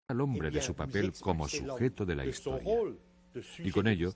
al hombre de su papel como sujeto de la historia. Y con ello,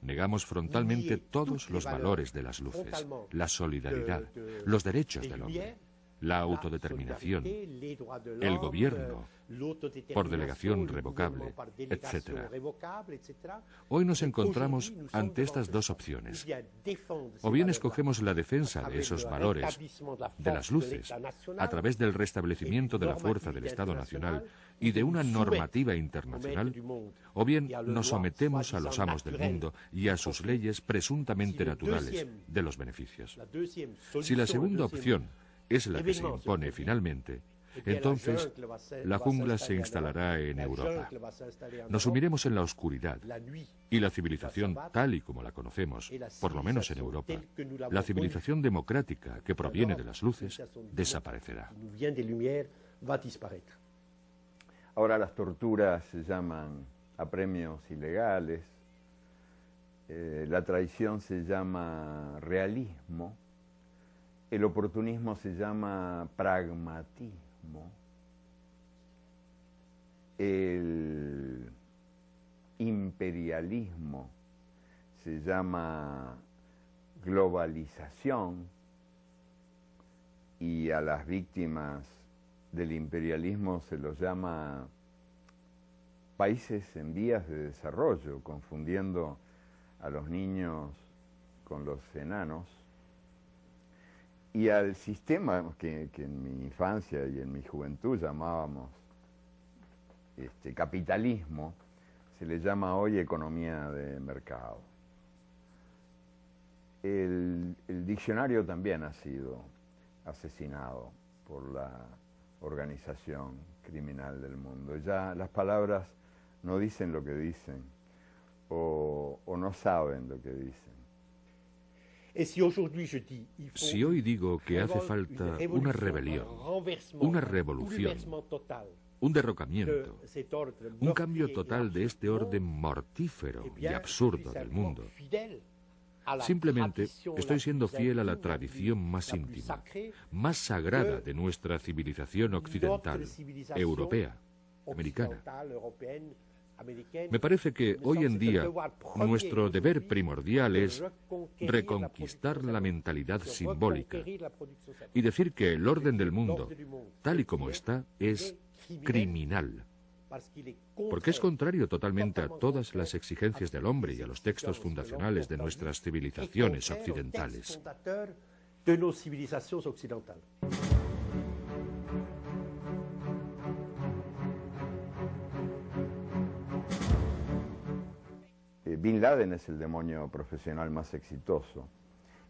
negamos frontalmente todos los valores de las luces, la solidaridad, los derechos del hombre, la autodeterminación, el gobierno, por delegación revocable, etc. Hoy nos encontramos ante estas dos opciones. O bien escogemos la defensa de esos valores, de las luces, a través del restablecimiento de la fuerza del Estado Nacional y de una normativa internacional, o bien nos sometemos a los amos del mundo y a sus leyes presuntamente naturales de los beneficios. Si la segunda opción es la que se impone finalmente, entonces la jungla se instalará en Europa. Nos sumiremos en la oscuridad y la civilización tal y como la conocemos, por lo menos en Europa, la civilización democrática que proviene de las luces, desaparecerá. Ahora las torturas se llaman apremios ilegales, la traición se llama realismo, el oportunismo se llama pragmatismo, el imperialismo se llama globalización y a las víctimas del imperialismo se los llama países en vías de desarrollo, confundiendo a los niños con los enanos. Y al sistema que en mi infancia y en mi juventud llamábamos capitalismo, se le llama hoy economía de mercado. El diccionario también ha sido asesinado por la organización criminal del mundo. Ya las palabras no dicen lo que dicen o no saben lo que dicen. Si hoy digo que hace falta una rebelión, una revolución, un derrocamiento, un cambio total de este orden mortífero y absurdo del mundo, simplemente estoy siendo fiel a la tradición más íntima, más sagrada de nuestra civilización occidental, europea, americana. Me parece que hoy en día nuestro deber primordial es reconquistar la mentalidad simbólica y decir que el orden del mundo, tal y como está, es criminal, porque es contrario totalmente a todas las exigencias del hombre y a los textos fundacionales de nuestras civilizaciones occidentales. Bin Laden es el demonio profesional más exitoso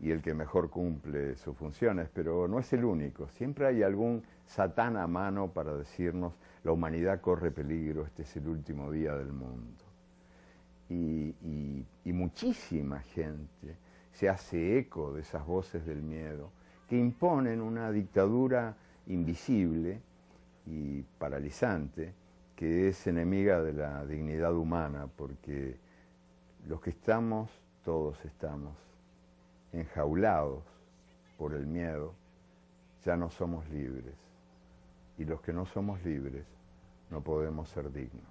y el que mejor cumple sus funciones, pero no es el único. Siempre hay algún satán a mano para decirnos la humanidad corre peligro, este es el último día del mundo. Y muchísima gente se hace eco de esas voces del miedo que imponen una dictadura invisible y paralizante que es enemiga de la dignidad humana, porque los que estamos, todos estamos enjaulados por el miedo, ya no somos libres. Y los que no somos libres, no podemos ser dignos.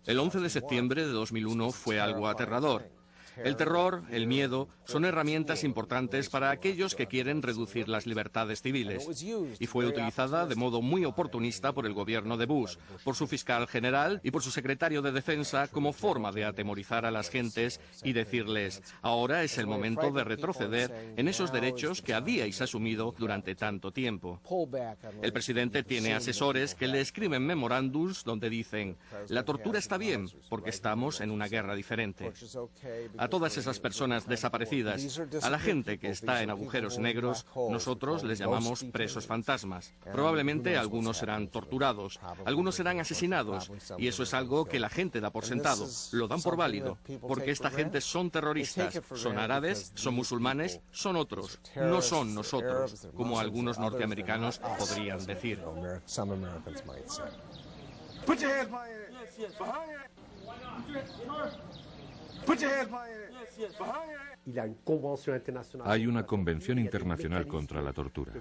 El 11 de septiembre de 2001 fue algo aterrador. El terror, el miedo, son herramientas importantes para aquellos que quieren reducir las libertades civiles. Y fue utilizada de modo muy oportunista por el gobierno de Bush, por su fiscal general y por su secretario de Defensa como forma de atemorizar a las gentes y decirles, ahora es el momento de retroceder en esos derechos que habíais asumido durante tanto tiempo. El presidente tiene asesores que le escriben memorándums donde dicen, la tortura está bien porque estamos en una guerra diferente. A todas esas personas desaparecidas, a la gente que está en agujeros negros, nosotros les llamamos presos fantasmas. Probablemente algunos serán torturados, algunos serán asesinados, y eso es algo que la gente da por sentado, lo dan por válido, porque esta gente son terroristas, son árabes, son musulmanes, son otros, no son nosotros, como algunos norteamericanos podrían decir. Hay una convención internacional contra la tortura.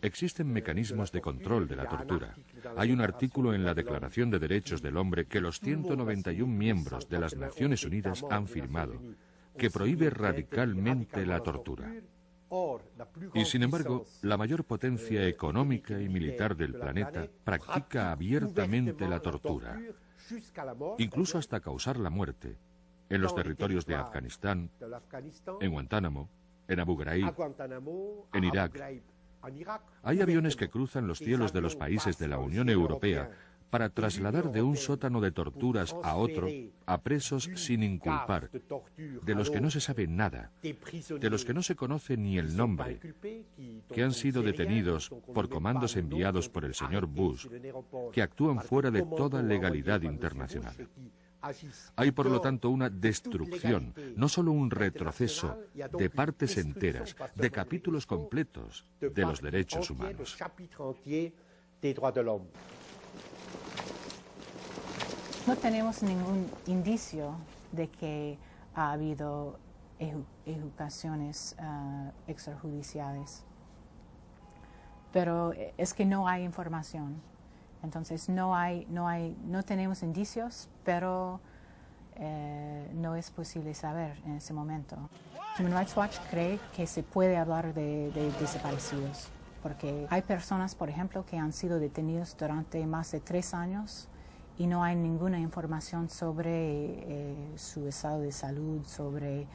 Existen mecanismos de control de la tortura. Hay un artículo en la Declaración de Derechos del Hombre que los 191 miembros de las Naciones Unidas han firmado, que prohíbe radicalmente la tortura. Y sin embargo, la mayor potencia económica y militar del planeta practica abiertamente la tortura, incluso hasta causar la muerte, en los territorios de Afganistán, en Guantánamo, en Abu Ghraib, en Irak. Hay aviones que cruzan los cielos de los países de la Unión Europea para trasladar de un sótano de torturas a otro a presos sin inculpar, de los que no se sabe nada, de los que no se conoce ni el nombre, que han sido detenidos por comandos enviados por el señor Bush, que actúan fuera de toda legalidad internacional. Hay, por lo tanto, una destrucción, no solo un retroceso, de partes enteras, de capítulos completos de los derechos humanos. No tenemos ningún indicio de que ha habido ejecuciones extrajudiciales, pero es que no hay información. Entonces no tenemos indicios, pero no es posible saber en ese momento. Human Rights Watch cree que se puede hablar de desaparecidos, porque hay personas, por ejemplo, que han sido detenidos durante más de 3 años y no hay ninguna información sobre su estado de salud, sobre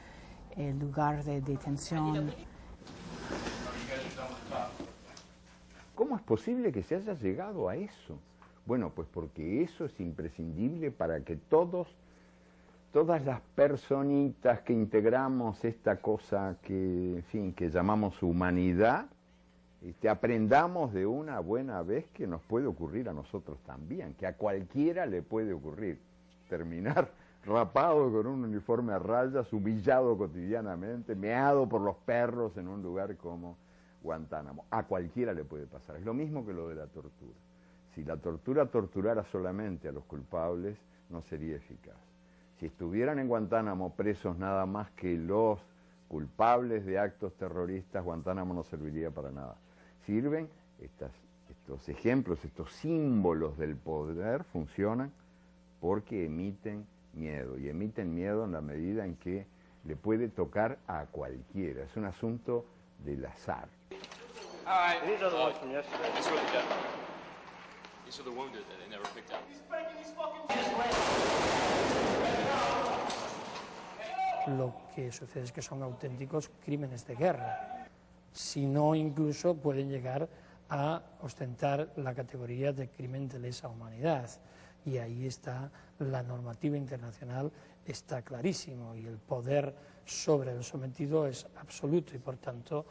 el lugar de detención. ¿Cómo es posible que se haya llegado a eso? Bueno, pues porque eso es imprescindible para que todas las personitas que integramos esta cosa que, en fin, que llamamos humanidad, aprendamos de una buena vez que nos puede ocurrir a nosotros también, que a cualquiera le puede ocurrir. Terminar rapado con un uniforme a rayas, humillado cotidianamente, meado por los perros en un lugar como Guantánamo. A cualquiera le puede pasar. Es lo mismo que lo de la tortura. Si la tortura torturara solamente a los culpables, no sería eficaz. Si estuvieran en Guantánamo presos nada más que los culpables de actos terroristas, Guantánamo no serviría para nada. Sirven estos ejemplos, estos símbolos del poder, funcionan porque emiten miedo. Y emiten miedo en la medida en que le puede tocar a cualquiera. Es un asunto del azar. These are the ones from yesterday. These are the dead. These are the wounded that they never picked up. Lo que sucede es que son auténticos crímenes de guerra, si no incluso pueden llegar a ostentar la categoría de crimen de lesa humanidad. Y ahí está la normativa internacional, está clarísimo, y el poder sobre el sometido es absoluto, y por tanto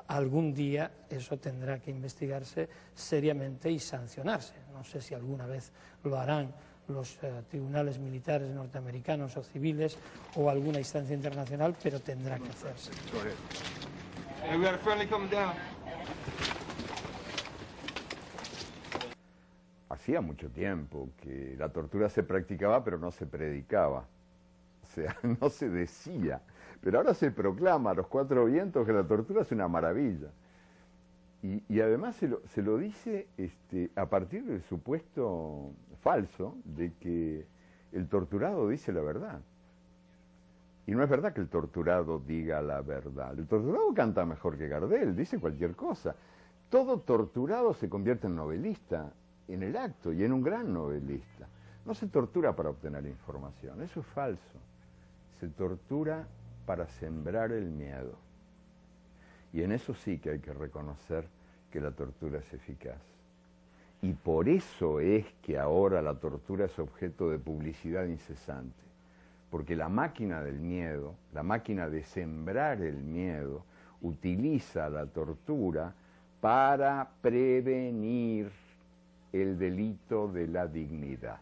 algún día eso tendrá que investigarse seriamente y sancionarse. No sé si alguna vez lo harán los tribunales militares norteamericanos o civiles o alguna instancia internacional, pero tendrá que hacerse. Hacía mucho tiempo que la tortura se practicaba, pero no se predicaba. O sea, no se decía. Pero ahora se proclama a los 4 vientos que la tortura es una maravilla. Y además se lo dice a partir del supuesto falso de que el torturado dice la verdad. Y no es verdad que el torturado diga la verdad. El torturado canta mejor que Gardel, dice cualquier cosa. Todo torturado se convierte en novelista en el acto y en un gran novelista. No se tortura para obtener información, eso es falso. Se tortura para sembrar el miedo. Y en eso sí que hay que reconocer que la tortura es eficaz. Y por eso es que ahora la tortura es objeto de publicidad incesante. Porque la máquina del miedo, la máquina de sembrar el miedo, utiliza la tortura para prevenir el delito de la dignidad.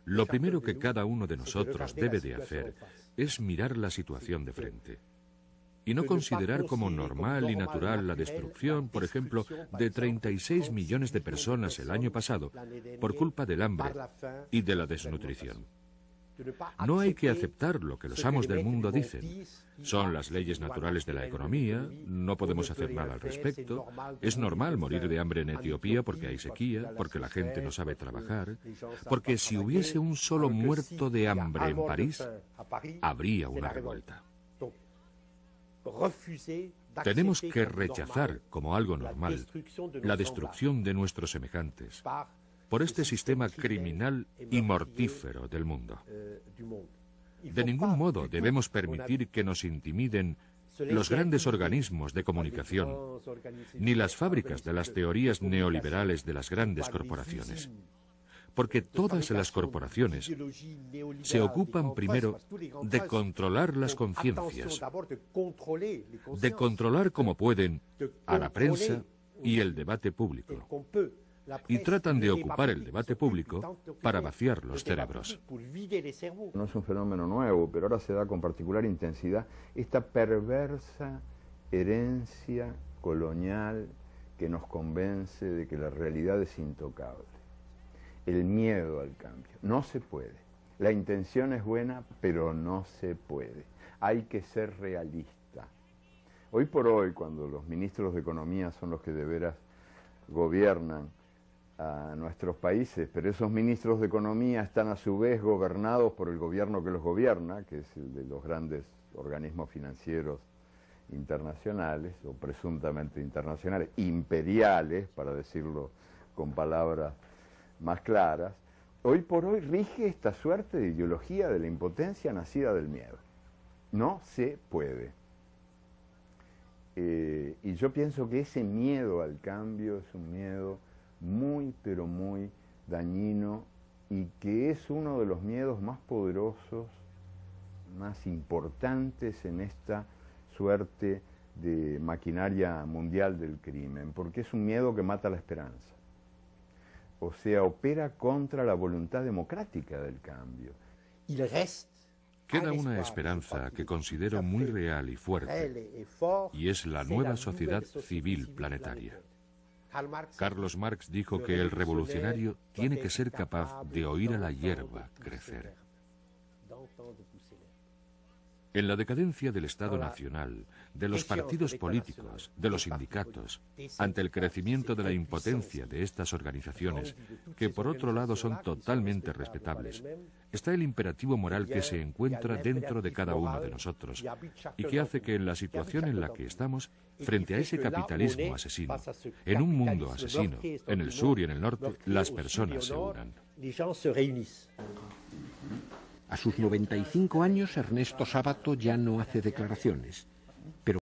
Lo primero que cada uno de nosotros debe de hacer es mirar la situación de frente. y no considerar como normal y natural la destrucción, por ejemplo, de 36 millones de personas el año pasado por culpa del hambre y de la desnutrición. No hay que aceptar lo que los amos del mundo dicen. Son las leyes naturales de la economía, no podemos hacer nada al respecto. Es normal morir de hambre en Etiopía porque hay sequía, porque la gente no sabe trabajar, porque si hubiese un solo muerto de hambre en París, habría una revuelta. Tenemos que rechazar como algo normal la destrucción de nuestros semejantes por este sistema criminal y mortífero del mundo. De ningún modo debemos permitir que nos intimiden los grandes organismos de comunicación, ni las fábricas de las teorías neoliberales de las grandes corporaciones. Porque todas las corporaciones se ocupan primero de controlar las conciencias, de controlar como pueden a la prensa y el debate público, y tratan de ocupar el debate público para vaciar los cerebros. No es un fenómeno nuevo, pero ahora se da con particular intensidad esta perversa herencia colonial que nos convence de que la realidad es intocable. El miedo al cambio. No se puede. La intención es buena, pero no se puede. Hay que ser realista. Hoy por hoy, cuando los ministros de Economía son los que de veras gobiernan a nuestros países, pero esos ministros de Economía están a su vez gobernados por el gobierno que los gobierna, que es el de los grandes organismos financieros internacionales, o presuntamente internacionales, imperiales, para decirlo con palabras más claras. Hoy por hoy rige esta suerte de ideología de la impotencia nacida del miedo. No se puede. Y yo pienso que ese miedo al cambio es un miedo muy, pero muy dañino, y que es uno de los miedos más poderosos, más importantes en esta suerte de maquinaria mundial del crimen, porque es un miedo que mata la esperanza. O sea, opera contra la voluntad democrática del cambio. Queda una esperanza que considero muy real y fuerte, y es la nueva sociedad civil planetaria. Carlos Marx dijo que el revolucionario tiene que ser capaz de oír a la hierba crecer. En la decadencia del Estado Nacional, de los partidos políticos, de los sindicatos, ante el crecimiento de la impotencia de estas organizaciones, que por otro lado son totalmente respetables, está el imperativo moral que se encuentra dentro de cada uno de nosotros y que hace que en la situación en la que estamos, frente a ese capitalismo asesino, en un mundo asesino, en el sur y en el norte, las personas se unan. A sus 95 años, Ernesto Sábato ya no hace declaraciones.